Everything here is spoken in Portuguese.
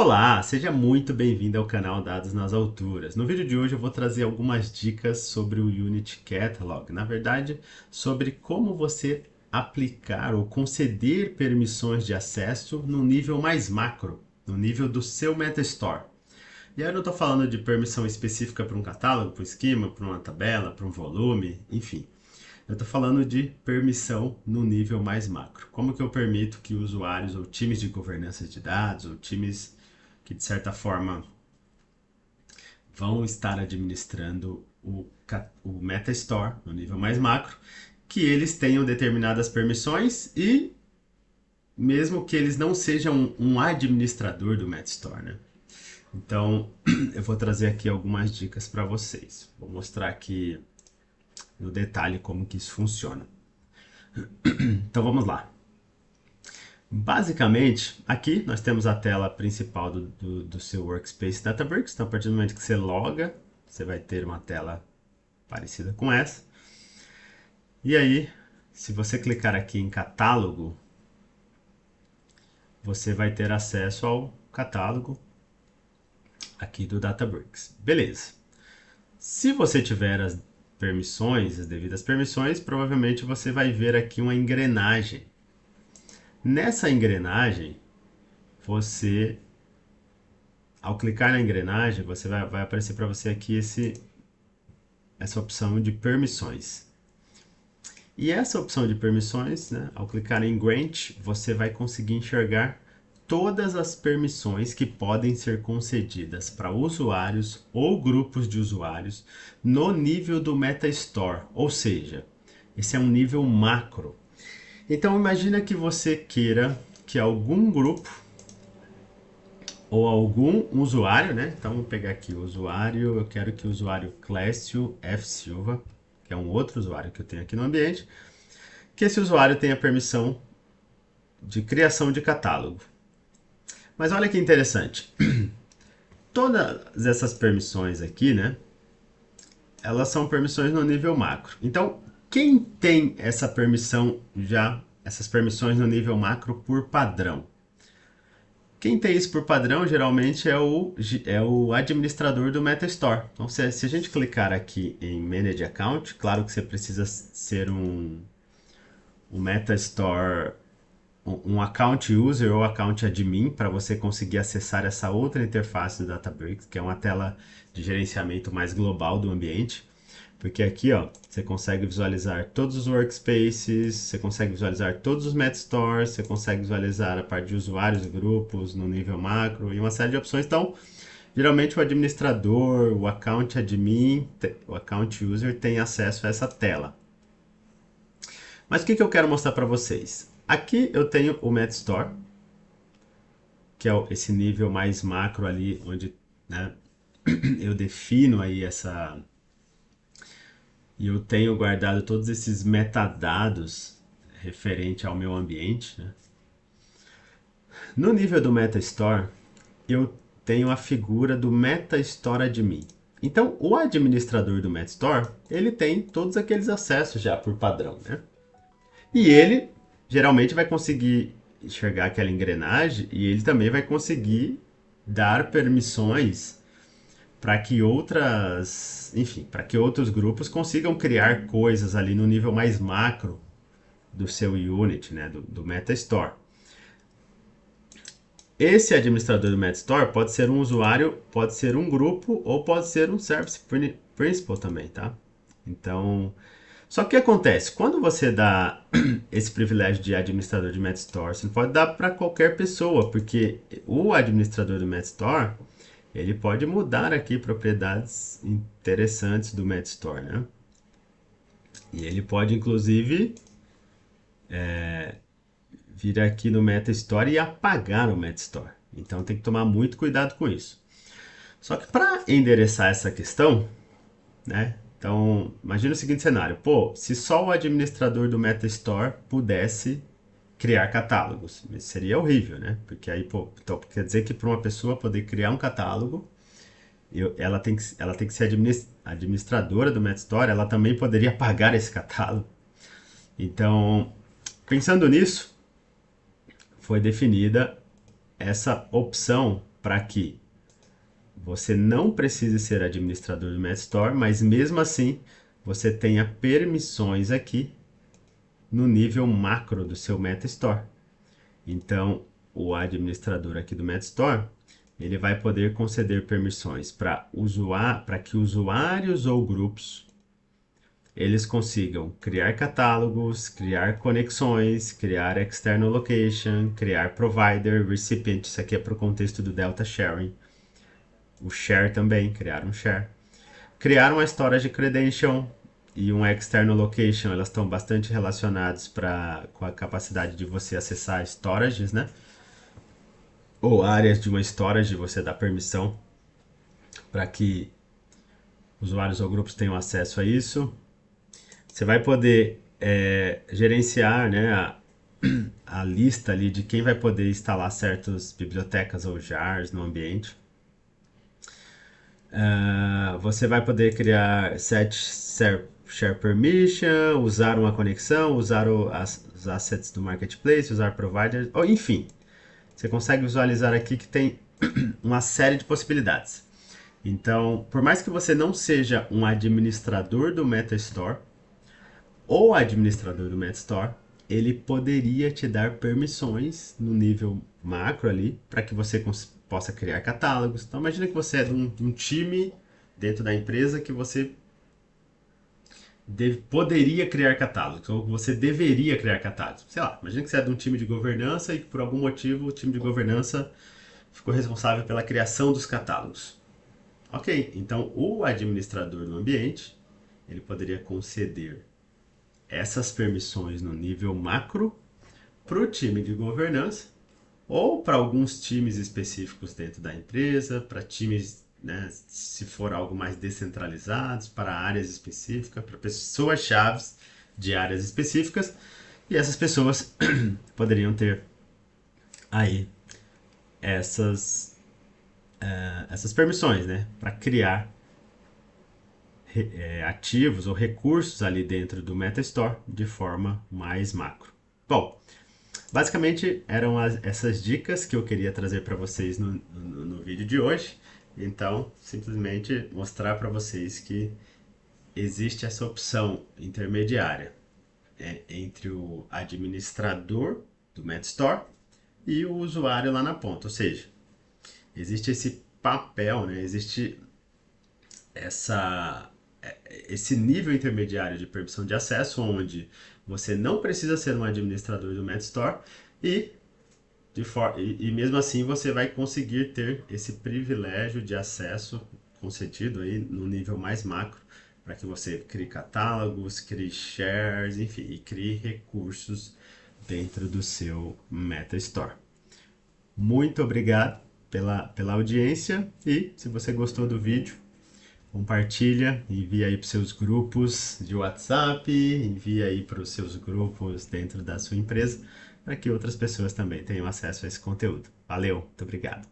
Olá, seja muito bem-vindo ao canal Dados nas Alturas. No vídeo de hoje eu vou trazer algumas dicas sobre o Unity Catalog. Na verdade, sobre como você aplicar ou conceder permissões de acesso no nível mais macro, no nível do seu MetaStore. E aí eu não estou falando de permissão específica para um catálogo, para um esquema, para uma tabela, para um volume, enfim. Eu estou falando de permissão no nível mais macro. Como que eu permito que usuários ou times de governança de dados ou times que de certa forma vão estar administrando o MetaStore no nível mais macro, que eles tenham determinadas permissões e mesmo que eles não sejam um administrador do MetaStore, né? Então, eu vou trazer aqui algumas dicas para vocês. Vou mostrar aqui no detalhe como que isso funciona. Então, vamos lá. Basicamente, aqui nós temos a tela principal do seu Workspace Databricks. Então, a partir do momento que você loga, você vai ter uma tela parecida com essa. E aí, se você clicar aqui em Catálogo, você vai ter acesso ao catálogo aqui do Databricks. Beleza. Se você tiver as permissões, as devidas permissões, provavelmente você vai ver aqui uma engrenagem. Nessa engrenagem, você, ao clicar na engrenagem, você vai aparecer para você aqui essa opção de permissões. E essa opção de permissões, né, ao clicar em Grant, você vai conseguir enxergar todas as permissões que podem ser concedidas para usuários ou grupos de usuários no nível do MetaStore, ou seja, esse é um nível macro. Então imagina que você queira que algum grupo ou algum usuário, né? Então vamos pegar aqui o usuário, eu quero que o usuário Clécio F. Silva, que é um outro usuário que eu tenho aqui no ambiente, que esse usuário tenha permissão de criação de catálogo. Mas olha que interessante, todas essas permissões aqui, né? Elas são permissões no nível macro. Então, quem tem essa permissão já, essas permissões no nível macro por padrão? Quem tem isso por padrão geralmente é o administrador do MetaStore. Então, se a gente clicar aqui em Manage Account, claro que você precisa ser um MetaStore, um account user ou account admin para você conseguir acessar essa outra interface do Databricks, que é uma tela de gerenciamento mais global do ambiente. Porque aqui, ó, você consegue visualizar todos os workspaces, você consegue visualizar todos os MetaStores, você consegue visualizar a parte de usuários e grupos no nível macro e uma série de opções. Então, geralmente o administrador, o account admin, o account user tem acesso a essa tela. Mas o que eu quero mostrar para vocês? Aqui eu tenho o MetaStore, que é esse nível mais macro ali, onde, né, eu defino aí essa... E eu tenho guardado todos esses metadados referente ao meu ambiente, né? No nível do MetaStore, eu tenho a figura do MetaStore Admin. Então, o administrador do MetaStore, ele tem todos aqueles acessos já por padrão, né? E ele geralmente vai conseguir enxergar aquela engrenagem e ele também vai conseguir dar permissões para que outras, enfim, para que outros grupos consigam criar coisas ali no nível mais macro do seu unit, né, do MetaStore. Esse administrador do MetaStore pode ser um usuário, pode ser um grupo ou pode ser um Service Principal também, tá? Então, só que o que acontece? Quando você dá esse privilégio de administrador de MetaStore, você não pode dar para qualquer pessoa, porque o administrador do MetaStore, ele pode mudar aqui propriedades interessantes do MetaStore, né? E ele pode, inclusive, vir aqui no MetaStore e apagar o MetaStore. Então tem que tomar muito cuidado com isso. Só que para endereçar essa questão, né? Então, imagina o seguinte cenário. Pô, se só o administrador do MetaStore pudesse criar catálogos, isso seria horrível, né? Porque aí, pô, então quer dizer que para uma pessoa poder criar um catálogo, ela tem que ser administradora do MetaStore, ela também poderia pagar esse catálogo. Então, pensando nisso, foi definida essa opção para que você não precise ser administrador do MetaStore, mas mesmo assim você tenha permissões aqui no nível macro do seu MetaStore. Então, o administrador aqui do MetaStore, ele vai poder conceder permissões para que usuários ou grupos eles consigam criar catálogos, criar conexões, criar external location, criar provider, recipient, isso aqui é para o contexto do Delta Sharing. O share também, criar um share. Criar uma storage credential e um external location, elas estão bastante relacionadas com a capacidade de você acessar storages, né? Ou áreas de uma storage, você dá permissão para que usuários ou grupos tenham acesso a isso. Você vai poder gerenciar, né, a lista ali de quem vai poder instalar certas bibliotecas ou jars no ambiente. Você vai poder criar set share permission, usar uma conexão, usar os assets do marketplace, usar providers, ou enfim. Você consegue visualizar aqui que tem uma série de possibilidades. Então, por mais que você não seja um administrador do MetaStore ou administrador do MetaStore, ele poderia te dar permissões no nível macro ali para que você possa criar catálogos. Então, imagina que você é de um time dentro da empresa que você poderia criar catálogos, ou você deveria criar catálogos. Sei lá, imagina que você é de um time de governança e que por algum motivo o time de governança ficou responsável pela criação dos catálogos. Ok, então o administrador do ambiente, ele poderia conceder essas permissões no nível macro para o time de governança ou para alguns times específicos dentro da empresa, para times, né, se for algo mais descentralizados, para áreas específicas, para pessoas-chave de áreas específicas, e essas pessoas poderiam ter aí essas permissões, né, para criar ativos ou recursos ali dentro do MetaStore de forma mais macro. Bom, basicamente eram essas dicas que eu queria trazer para vocês no vídeo de hoje. Então, simplesmente mostrar para vocês que existe essa opção intermediária entre o administrador do MetaStore e o usuário lá na ponta. Ou seja, existe esse papel, né? Existe esse nível intermediário de permissão de acesso, onde você não precisa ser um administrador do MetaStore e mesmo assim você vai conseguir ter esse privilégio de acesso concedido aí no nível mais macro para que você crie catálogos, crie shares, enfim, e crie recursos dentro do seu MetaStore. Muito obrigado pela audiência e se você gostou do vídeo, compartilha, envia aí para os seus grupos de WhatsApp, envia aí para os seus grupos dentro da sua empresa, para que outras pessoas também tenham acesso a esse conteúdo. Valeu, muito obrigado.